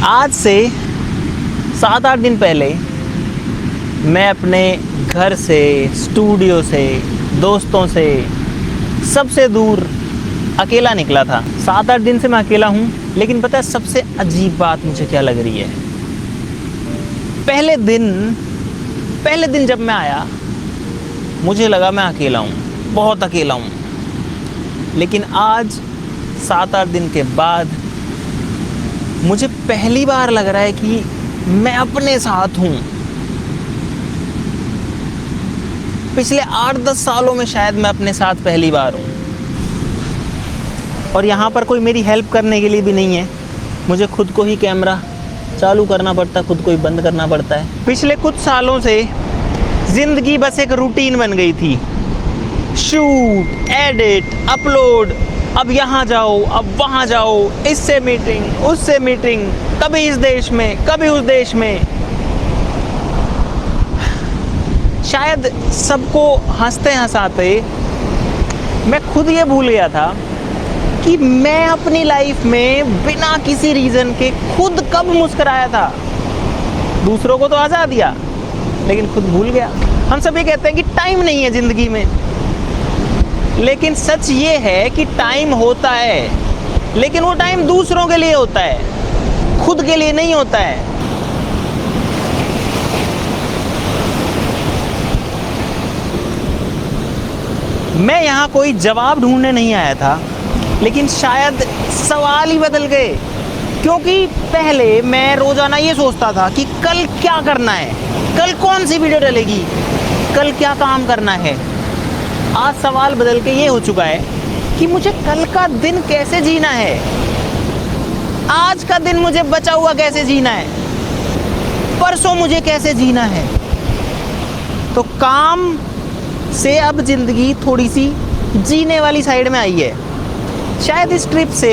आज से 7-8 दिन पहले मैं अपने घर से, स्टूडियो से, दोस्तों से, सबसे दूर अकेला निकला था। 7-8 दिन से मैं अकेला हूँ, लेकिन पता है सबसे अजीब बात मुझे क्या लग रही है? पहले दिन जब मैं आया मुझे लगा मैं अकेला हूँ, बहुत अकेला हूँ। लेकिन आज 7-8 दिन के बाद मुझे पहली बार लग रहा है कि मैं अपने साथ हूँ। पिछले 8-10 सालों में शायद मैं अपने साथ पहली बार हूँ। और यहाँ पर कोई मेरी हेल्प करने के लिए भी नहीं है। मुझे खुद को ही कैमरा चालू करना पड़ता है, खुद को ही बंद करना पड़ता है। पिछले कुछ सालों से ज़िंदगी बस एक रूटीन बन गई थी। शूट, एडिट, अपलोड, अब यहाँ जाओ, अब वहाँ जाओ, इससे मीटिंग, उससे मीटिंग, कभी इस देश में, कभी उस देश में। शायद सबको हंसते हंसाते मैं खुद ये भूल गया था कि मैं अपनी लाइफ में बिना किसी रीज़न के खुद कब मुस्कुराया था। दूसरों को तो हंसा दिया, लेकिन खुद भूल गया। हम सभी कहते हैं कि टाइम नहीं है ज़िंदगी में, लेकिन सच ये है कि टाइम होता है, लेकिन वो टाइम दूसरों के लिए होता है, खुद के लिए नहीं होता है। मैं यहाँ कोई जवाब ढूंढने नहीं आया था, लेकिन शायद सवाल ही बदल गए। क्योंकि पहले मैं रोज़ाना ये सोचता था कि कल क्या करना है, कल कौन सी वीडियो डलेगी, कल क्या काम करना है। आज सवाल बदल के ये हो चुका है कि मुझे कल का दिन कैसे जीना है, आज का दिन मुझे बचा हुआ कैसे जीना है, परसों मुझे कैसे जीना है। तो काम से अब ज़िंदगी थोड़ी सी जीने वाली साइड में आई है। शायद इस ट्रिप से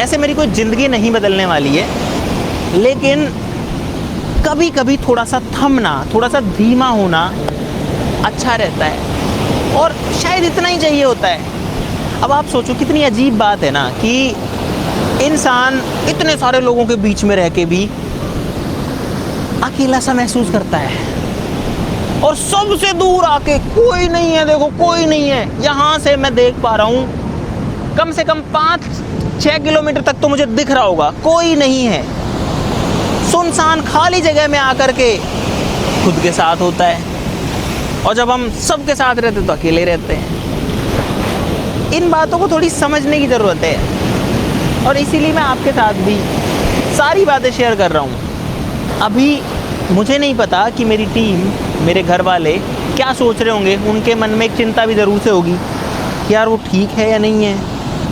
ऐसे मेरी कोई ज़िंदगी नहीं बदलने वाली है, लेकिन कभी कभी थोड़ा सा थमना, थोड़ा सा धीमा होना अच्छा रहता है, और शायद इतना ही चाहिए होता है। अब आप सोचो कितनी अजीब बात है ना कि इंसान इतने सारे लोगों के बीच में रह के भी अकेला सा महसूस करता है, और सबसे दूर आके कोई नहीं है, देखो कोई नहीं है। यहाँ से मैं देख पा रहा हूँ कम से कम 5-6 किलोमीटर तक तो मुझे दिख रहा होगा, कोई नहीं है। सुनसान खाली जगह में आकर के खुद के साथ होता है, और जब हम सबके साथ रहते तो अकेले रहते हैं। इन बातों को थोड़ी समझने की ज़रूरत है, और इसीलिए मैं आपके साथ भी सारी बातें शेयर कर रहा हूँ। अभी मुझे नहीं पता कि मेरी टीम, मेरे घर वाले क्या सोच रहे होंगे। उनके मन में एक चिंता भी ज़रूर से होगी कि यार वो ठीक है या नहीं है,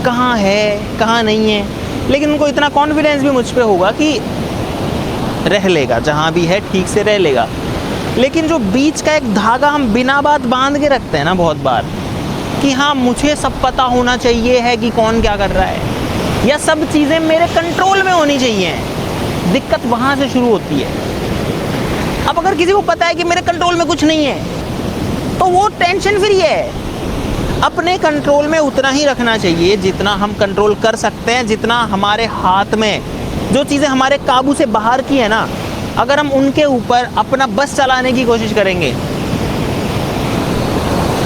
कहाँ है कहाँ नहीं है। लेकिन उनको इतना कॉन्फिडेंस भी मुझ पे होगा कि रह लेगा, जहाँ भी है ठीक से रह लेगा। लेकिन जो बीच का एक धागा हम बिना बात बांध के रखते हैं ना बहुत बार, कि हाँ मुझे सब पता होना चाहिए है कि कौन क्या कर रहा है, या सब चीज़ें मेरे कंट्रोल में होनी चाहिए, दिक्कत वहाँ से शुरू होती है। अब अगर किसी को पता है कि मेरे कंट्रोल में कुछ नहीं है, तो वो टेंशन फ्री है। अपने कंट्रोल में उतना ही रखना चाहिए जितना हम कंट्रोल कर सकते हैं, जितना हमारे हाथ में। जो चीज़ें हमारे काबू से बाहर की है ना, अगर हम उनके ऊपर अपना बस चलाने की कोशिश करेंगे,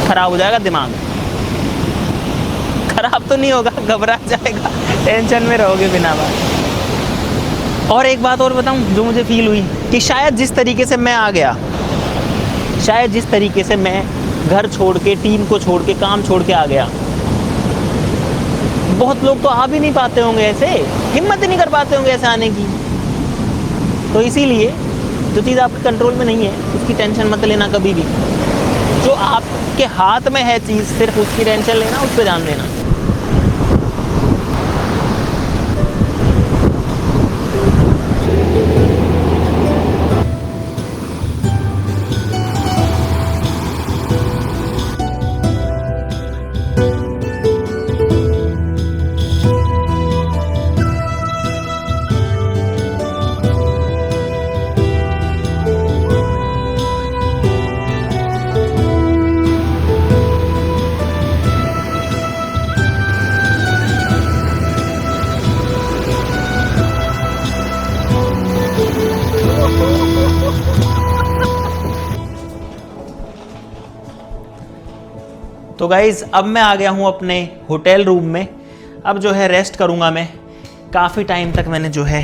खराब हो जाएगा दिमाग। खराब तो नहीं होगा, घबरा जाएगा, टेंशन में रहोगे बिना बात। और एक बात और बताऊं जो मुझे फील हुई, कि शायद जिस तरीके से मैं आ गया, शायद जिस तरीके से मैं घर छोड़ के, टीम को छोड़ के, काम छोड़ के आ गया, बहुत लोग तो आ भी नहीं पाते होंगे, ऐसे हिम्मत ही नहीं कर पाते होंगे ऐसे आने की। तो इसीलिए जो चीज़ आपके कंट्रोल में नहीं है उसकी टेंशन मत लेना कभी भी। जो आपके हाथ में है चीज़, सिर्फ उसकी टेंशन लेना, उस पर ध्यान देना। तो गाइज अब मैं आ गया हूँ अपने होटल रूम में। अब जो है रेस्ट करूँगा मैं। काफ़ी टाइम तक मैंने जो है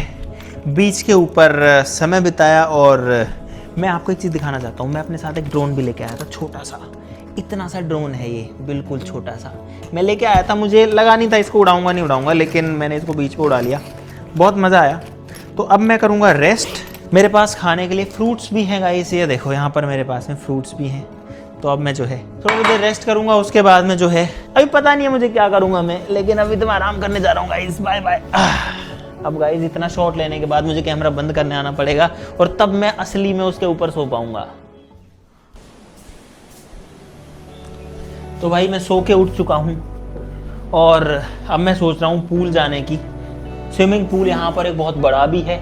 बीच के ऊपर समय बिताया और मैं आपको एक चीज़ दिखाना चाहता हूँ। मैं अपने साथ एक ड्रोन भी लेके आया था, छोटा सा, इतना सा ड्रोन है ये, बिल्कुल छोटा सा मैं लेके आया था। मुझे लगा नहीं था इसको उड़ाऊंगा नहीं उड़ाऊंगा, लेकिन मैंने इसको बीच पे उड़ा लिया, बहुत मज़ा आया। तो अब मैं करूँगा रेस्ट। मेरे पास खाने के लिए फ्रूट्स भी हैं गाइस, ये देखो यहाँ पर मेरे पास में फ्रूट्स भी हैं। तो अब मैं जो है थोड़ी देर रेस्ट करूँगा, उसके बाद में जो है अभी पता नहीं है मुझे क्या करूँगा मैं, लेकिन अभी तो मैं आराम करने जा रहा हूँ गाइस। Bye bye. अब गाइस इतना शॉट लेने के बाद मुझे कैमरा बंद करने आना पड़ेगा और तब मैं असली में उसके ऊपर सो पाऊंगा। तो भाई मैं सो के उठ चुका हूँ और अब मैं सोच रहा हूँ पूल जाने की। स्विमिंग पूल यहाँ पर एक बहुत बड़ा भी है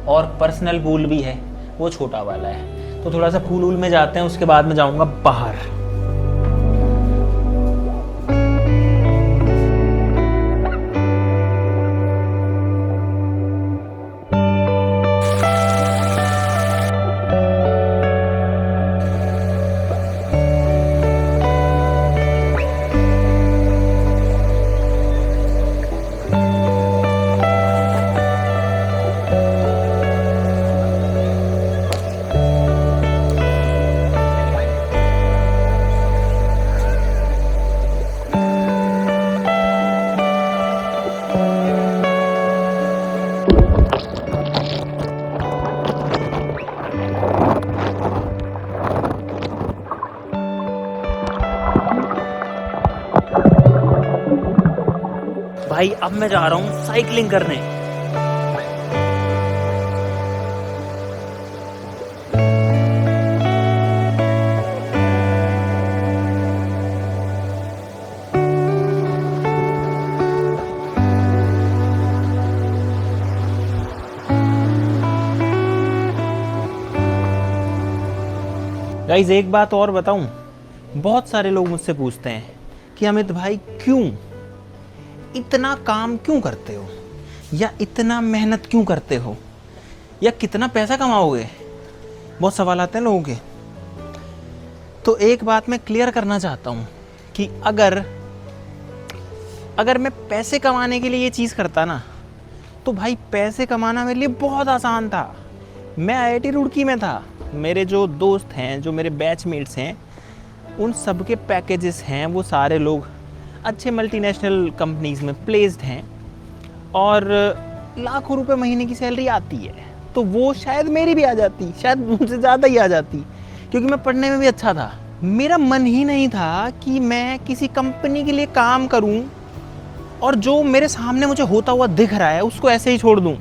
और पर्सनल पूल भी है, वो छोटा वाला है। तो थोड़ा सा पूल वूल में जाते हैं, उसके बाद में जाऊँगा बाहर। भाई अब मैं जा रहा हूँ साइकिलिंग करने। गाइस एक बात और बताऊं, बहुत सारे लोग मुझसे पूछते हैं कि अमित भाई क्यों इतना काम क्यों करते हो, या इतना मेहनत क्यों करते हो, या कितना पैसा कमाओगे। बहुत सवाल आते हैं लोगों के। तो एक बात मैं क्लियर करना चाहता हूँ कि अगर मैं पैसे कमाने के लिए ये चीज़ करता ना, तो भाई पैसे कमाना मेरे लिए बहुत आसान था। मैं IIT रुड़की में था, मेरे जो दोस्त हैं, जो मेरे बैचमेट्स हैं, उन सब के पैकेजेस हैं, वो सारे लोग अच्छे मल्टीनेशनल कंपनीज़ में प्लेस्ड हैं और लाखों रुपए महीने की सैलरी आती है। तो वो शायद मेरी भी आ जाती, शायद मुझसे ज़्यादा ही आ जाती, क्योंकि मैं पढ़ने में भी अच्छा था। मेरा मन ही नहीं था कि मैं किसी कंपनी के लिए काम करूं और जो मेरे सामने मुझे होता हुआ दिख रहा है उसको ऐसे ही छोड़ दूं।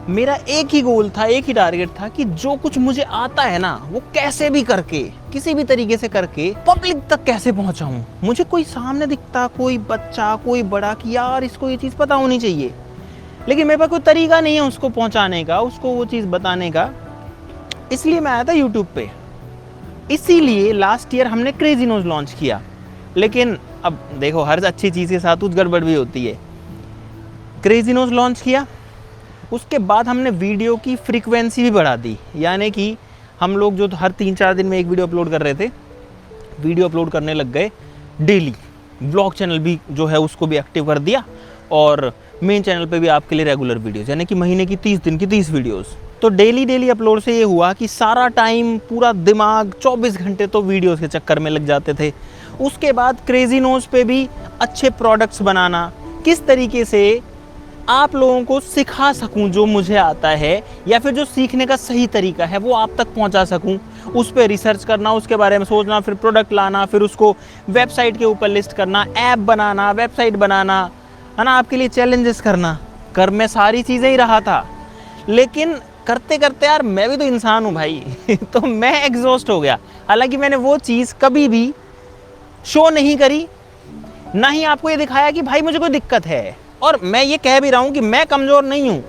मेरा एक ही गोल था, एक ही टारगेट था कि जो कुछ मुझे आता है ना, वो कैसे भी करके, किसी भी तरीके से करके पब्लिक तक कैसे पहुंचाऊं। मुझे कोई सामने दिखता, कोई बच्चा, कोई बड़ा, कि यार इसको ये चीज़ पता होनी चाहिए, लेकिन मेरे पास कोई तरीका नहीं है उसको पहुंचाने का, उसको वो चीज़ बताने का। इसलिए मैं आया था यूट्यूब पे। इसीलिए लास्ट ईयर हमने क्रेजी नोज लॉन्च किया। लेकिन अब देखो, हर अच्छी चीज़ के साथ कुछ गड़बड़ भी होती है। क्रेजी नोज लॉन्च किया, उसके बाद हमने वीडियो की फ्रीक्वेंसी भी बढ़ा दी, यानी कि हम लोग जो हर 3-4 दिन में एक वीडियो अपलोड कर रहे थे, वीडियो अपलोड करने लग गए डेली। ब्लॉग चैनल भी जो है उसको भी एक्टिव कर दिया और मेन चैनल पे भी आपके लिए रेगुलर वीडियोस, यानी कि महीने की 30 दिन की 30 वीडियोस। तो डेली अपलोड से ये हुआ कि सारा टाइम, पूरा दिमाग 24 घंटे तो वीडियोस के चक्कर में लग जाते थे। उसके बाद क्रेजी नोज पे भी अच्छे प्रोडक्ट्स बनाना, किस तरीके से आप लोगों को सिखा सकूं जो मुझे आता है, या फिर जो सीखने का सही तरीका है वो आप तक पहुंचा सकूं, उस पर रिसर्च करना, उसके बारे में सोचना, फिर प्रोडक्ट लाना, फिर उसको वेबसाइट के ऊपर लिस्ट करना, ऐप बनाना, वेबसाइट बनाना, है ना, आपके लिए चैलेंजेस करना। मैं सारी चीज़ें ही रहा था, लेकिन करते करते यार मैं भी तो इंसान हूँ भाई तो मैं एग्जॉस्ट हो गया। हालांकि मैंने वो चीज़ कभी भी शो नहीं करी, ना ही आपको ये दिखाया कि भाई मुझे कोई दिक्कत है, और मैं ये कह भी रहा हूँ कि मैं कमज़ोर नहीं हूँ।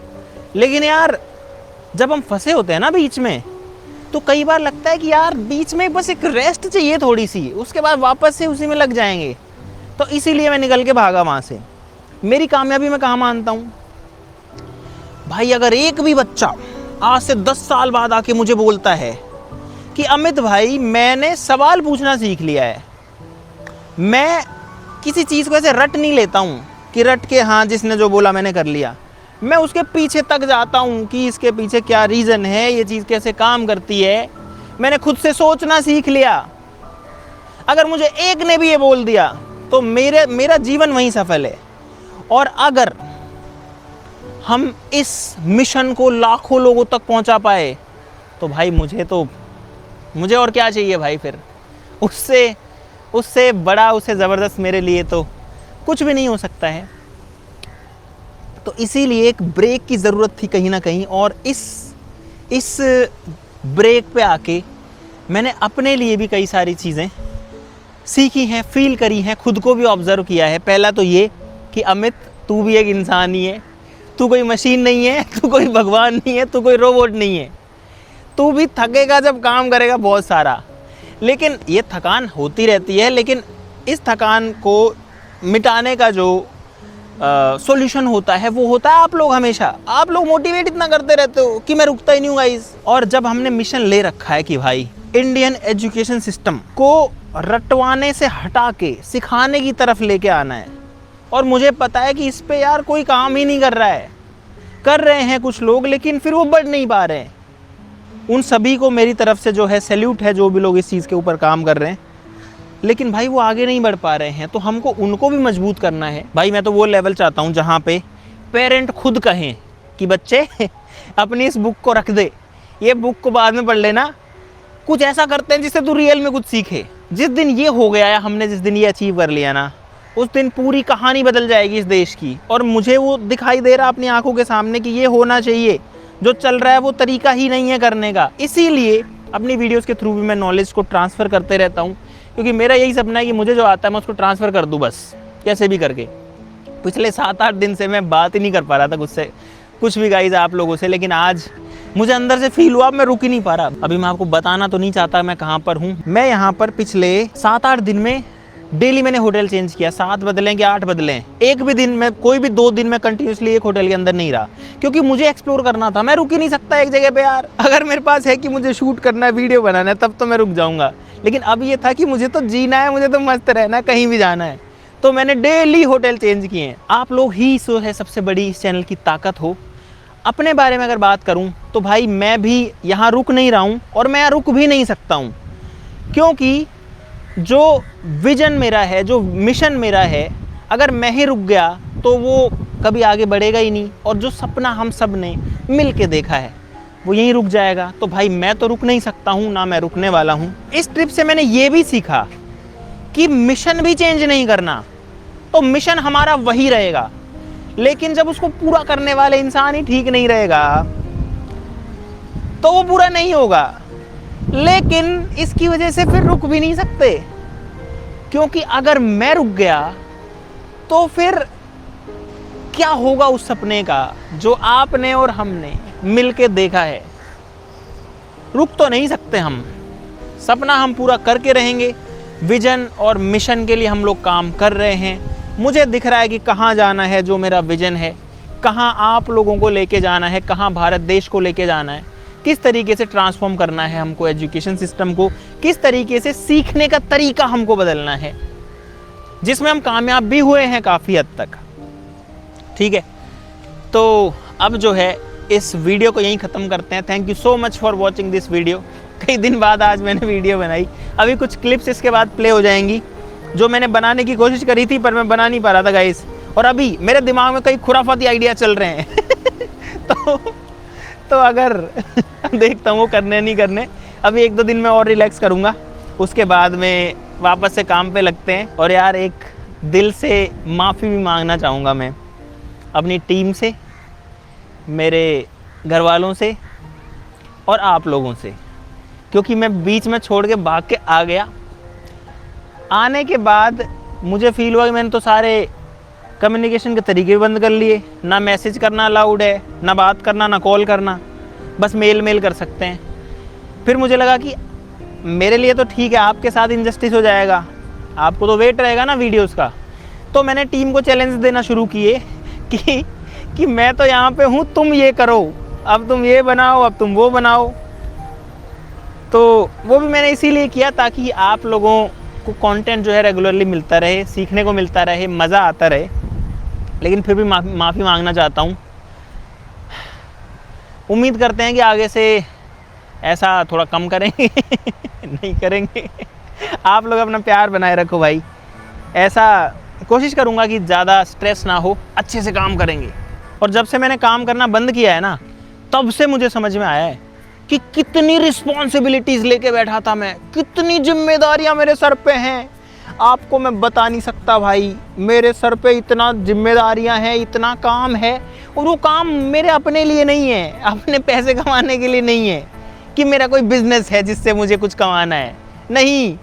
लेकिन यार जब हम फंसे होते हैं ना बीच में, तो कई बार लगता है कि यार बीच में बस एक रेस्ट चाहिए थोड़ी सी, उसके बाद वापस से उसी में लग जाएंगे। तो इसीलिए मैं निकल के भागा वहाँ से। मेरी कामयाबी मैं कहाँ मानता हूँ भाई, अगर एक भी बच्चा आज से 10 साल बाद आके मुझे बोलता है कि अमित भाई मैंने सवाल पूछना सीख लिया है, मैं किसी चीज़ को ऐसे रट नहीं लेता हूँ कि रट के हाँ जिसने जो बोला मैंने कर लिया। मैं उसके पीछे तक जाता हूँ कि इसके पीछे क्या रीज़न है, ये चीज़ कैसे काम करती है। मैंने खुद से सोचना सीख लिया। अगर मुझे एक ने भी ये बोल दिया तो मेरा जीवन वहीं सफल है। और अगर हम इस मिशन को लाखों लोगों तक पहुंचा पाए तो भाई मुझे और क्या चाहिए भाई। फिर उससे बड़ा, उससे ज़बरदस्त मेरे लिए तो कुछ भी नहीं हो सकता है। तो इसीलिए एक ब्रेक की ज़रूरत थी कहीं ना कहीं। और इस ब्रेक पे आके मैंने अपने लिए भी कई सारी चीज़ें सीखी हैं, फील करी हैं, खुद को भी ऑब्ज़र्व किया है। पहला तो ये कि अमित, तू भी एक इंसान ही है, तू कोई मशीन नहीं है, तू कोई भगवान नहीं है, तू कोई रोबोट नहीं है। तू भी थकेगा जब काम करेगा बहुत सारा, लेकिन ये थकान होती रहती है। लेकिन इस थकान को मिटाने का जो सॉल्यूशन होता है वो होता है आप लोग। हमेशा आप लोग मोटिवेट इतना करते रहते हो कि मैं रुकता ही नहीं हूँ गाइस। और जब हमने मिशन ले रखा है कि भाई इंडियन एजुकेशन सिस्टम को रटवाने से हटा के सिखाने की तरफ लेके आना है, और मुझे पता है कि इस पे यार कोई काम ही नहीं कर रहा है, कर रहे हैं कुछ लोग लेकिन फिर वो बढ़ नहीं पा रहे हैं। उन सभी को मेरी तरफ से जो है सैल्यूट है, जो भी लोग इस चीज़ के ऊपर काम कर रहे हैं। लेकिन भाई वो आगे नहीं बढ़ पा रहे हैं, तो हमको उनको भी मजबूत करना है। भाई मैं तो वो लेवल चाहता हूँ जहाँ पे पेरेंट खुद कहें कि बच्चे अपनी इस बुक को रख दे, ये बुक को बाद में पढ़ लेना, कुछ ऐसा करते हैं जिससे तू रियल में कुछ सीखे। जिस दिन ये हो गया है, हमने जिस दिन ये अचीव कर लिया ना, उस दिन पूरी कहानी बदल जाएगी इस देश की। और मुझे वो दिखाई दे रहा अपनी आंखों के सामने कि ये होना चाहिए। जो चल रहा है वो तरीका ही नहीं है करने का। इसीलिए अपनी वीडियोस के थ्रू भी मैं नॉलेज को ट्रांसफ़र करते रहता हूँ, क्योंकि मेरा यही सपना है कि मुझे जो आता है मैं उसको ट्रांसफ़र कर दूँ बस, कैसे भी करके। पिछले 7-8 दिन से मैं बात ही नहीं कर पा रहा था कुछ भी गाइज आप लोगों से, लेकिन आज मुझे अंदर से फील हुआ, मैं रुक ही नहीं पा रहा। अभी मैं आपको बताना तो नहीं चाहता मैं कहाँ पर हूँ। मैं यहाँ पर पिछले 7-8 दिन में डेली मैंने होटल चेंज किया, 7 बदलें कि 8 बदलें। एक भी दिन में, कोई भी 2 दिन में कंटिन्यूसली एक होटल के अंदर नहीं रहा, क्योंकि मुझे एक्सप्लोर करना था। मैं रुक ही नहीं सकता एक जगह पे यार। अगर मेरे पास है कि मुझे शूट करना है, वीडियो बनाना है, तब तो मैं रुक जाऊँगा। लेकिन अब ये था कि मुझे तो जीना है, मुझे तो मस्त रहना है, कहीं भी जाना है, तो मैंने डेली होटल चेंज किए हैं। आप लोग ही सो है सबसे बड़ी इस चैनल की ताकत हो। अपने बारे में अगर बात करूं तो भाई मैं भी यहाँ रुक नहीं रहा हूँ, और मैं यहाँ रुक भी नहीं सकता हूँ, क्योंकि जो विजन मेरा है, जो मिशन मेरा है, अगर मैं ही रुक गया तो वो कभी आगे बढ़ेगा ही नहीं। और जो सपना हम सब ने मिल के देखा है वो यहीं रुक जाएगा। तो भाई मैं तो रुक नहीं सकता हूँ, ना मैं रुकने वाला हूँ। इस ट्रिप से मैंने ये भी सीखा कि मिशन भी चेंज नहीं करना, तो मिशन हमारा वही रहेगा। लेकिन जब उसको पूरा करने वाले इंसान ही ठीक नहीं रहेगा तो वो पूरा नहीं होगा। लेकिन इसकी वजह से फिर रुक भी नहीं सकते, क्योंकि अगर मैं रुक गया तो फिर क्या होगा उस सपने का जो आपने और हमने मिलके देखा है। रुक तो नहीं सकते हम, सपना हम पूरा करके रहेंगे। विजन और मिशन के लिए हम लोग काम कर रहे हैं। मुझे दिख रहा है कि कहाँ जाना है, जो मेरा विजन है, कहाँ आप लोगों को लेके जाना है, कहाँ भारत देश को लेके जाना है, किस तरीके से ट्रांसफॉर्म करना है हमको एजुकेशन सिस्टम को, किस तरीके से सीखने का तरीका हमको बदलना है, जिसमें हम कामयाब भी हुए हैं काफ़ी हद तक। ठीक है, तो अब जो है इस वीडियो को यहीं ख़त्म करते हैं। Thank you so much for watching this video. कई दिन बाद आज मैंने वीडियो बनाई। अभी कुछ क्लिप्स इसके बाद प्ले हो जाएंगी जो मैंने बनाने की कोशिश करी थी, पर मैं बना नहीं पा रहा था गाइस। और अभी मेरे दिमाग में कई खुराफाती आइडिया चल रहे हैं तो अगर देखता हूँ वो करने नहीं करने। अभी 1-2 दिन में और रिलैक्स करूँगा, उसके बाद में वापस से काम पे लगते हैं। और यार एक दिल से माफ़ी भी मांगना चाहूँगा मैं अपनी टीम से, मेरे घर वालों से और आप लोगों से, क्योंकि मैं बीच में छोड़ के भाग के आ गया। आने के बाद मुझे फील हुआ कि मैंने तो सारे कम्युनिकेशन के तरीके बंद कर लिए। ना मैसेज करना अलाउड है, ना बात करना, ना कॉल करना, बस मेल कर सकते हैं। फिर मुझे लगा कि मेरे लिए तो ठीक है, आपके साथ इनजस्टिस हो जाएगा, आपको तो वेट रहेगा ना वीडियोस का। तो मैंने टीम को चैलेंज देना शुरू किए कि मैं तो यहाँ पे हूँ, तुम ये करो, अब तुम ये बनाओ, अब तुम वो बनाओ। तो वो भी मैंने इसीलिए किया ताकि आप लोगों आपको कंटेंट जो है रेगुलरली मिलता रहे, सीखने को मिलता रहे, मज़ा आता रहे। लेकिन फिर भी माफ़ी मांगना चाहता हूँ। उम्मीद करते हैं कि आगे से ऐसा थोड़ा कम करेंगे नहीं करेंगे। आप लोग अपना प्यार बनाए रखो भाई। ऐसा कोशिश करूँगा कि ज़्यादा स्ट्रेस ना हो, अच्छे से काम करेंगे। और जब से मैंने काम करना बंद किया है ना, तब से मुझे समझ में आया है कि कितनी रिस्पॉन्सिबिलिटीज़ लेके बैठा था मैं, कितनी जिम्मेदारियां मेरे सर पे हैं। आपको मैं बता नहीं सकता भाई, मेरे सर पे इतना जिम्मेदारियां हैं, इतना काम है। और वो काम मेरे अपने लिए नहीं है, अपने पैसे कमाने के लिए नहीं है कि मेरा कोई बिजनेस है जिससे मुझे कुछ कमाना है। नहीं,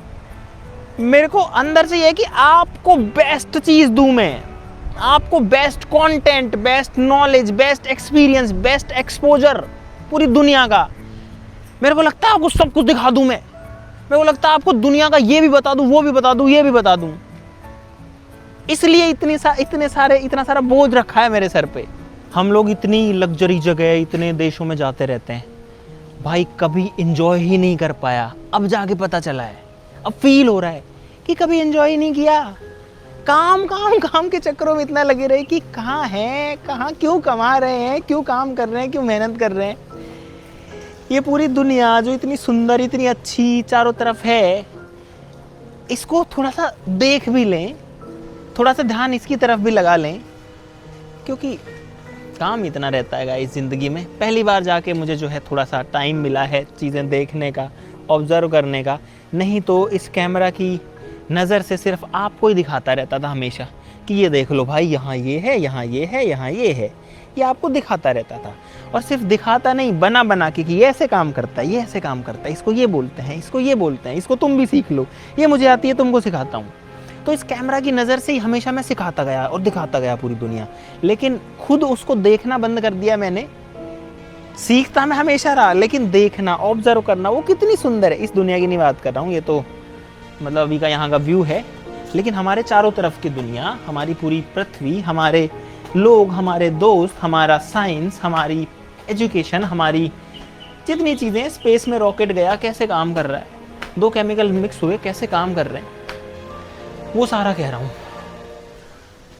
मेरे को अंदर से ये है कि आपको बेस्ट चीज़ दूँ मैं, आपको best content, best knowledge, best experience, best exposure पूरी दुनिया का। मेरे को लगता है आपको सब कुछ दिखा दूं मैं। मेरे को लगता है आपको दुनिया का ये भी बता दूं, वो भी बता दूं, ये भी बता दूं। इसलिए इतना सारा बोझ रखा है मेरे सर पे। हम लोग इतनी लग्जरी जगह, इतने देशों में जाते रहते हैं भाई, कभी एंजॉय ही नहीं कर पाया। अब जाके पता चला है, अब फील हो रहा है कि कभी एंजॉय ही नहीं किया। काम काम काम के चक्करों में इतना लगे रहे कि कहाँ हैं, कहाँ, क्यों कमा रहे हैं, क्यों काम कर रहे हैं, क्यों मेहनत कर रहे हैं। ये पूरी दुनिया जो इतनी सुंदर, इतनी अच्छी चारों तरफ है, इसको थोड़ा सा देख भी लें, थोड़ा सा ध्यान इसकी तरफ भी लगा लें, क्योंकि काम इतना रहता है गाइस ज़िंदगी में। पहली बार जाके मुझे जो है थोड़ा सा टाइम मिला है चीज़ें देखने का, ऑब्ज़र्व करने का। नहीं तो इस कैमरा की नज़र से सिर्फ आपको ही दिखाता रहता था हमेशा कि ये देख लो भाई, यहाँ ये है, यहाँ ये है, यहाँ ये है। ये आपको दिखाता रहता था, और सिर्फ दिखाता नहीं, बना बना के कि ये ऐसे काम करता है, ये ऐसे काम करता है, इसको ये बोलते हैं, इसको ये बोलते हैं, इसको तुम भी सीख लो, ये मुझे आती है, तुमको सिखाता हूँ। तो इस कैमरा की नज़र से ही हमेशा मैं सिखाता गया और दिखाता गया पूरी दुनिया। लेकिन खुद उसको देखना बंद कर दिया मैंने। सीखता मैं हमेशा रहा, लेकिन देखना, ऑब्जर्व करना, वो कितनी सुंदर है। इस दुनिया की नहीं बात कर रहा हूँ, ये तो मतलब अभी का यहाँ का व्यू है। लेकिन हमारे चारों तरफ की दुनिया, हमारी पूरी पृथ्वी, हमारे लोग, हमारे दोस्त, हमारा साइंस, हमारी एजुकेशन, हमारी जितनी चीज़ें, स्पेस में रॉकेट गया कैसे काम कर रहा है, 2 केमिकल मिक्स हुए कैसे काम कर रहे हैं, वो सारा कह रहा हूँ।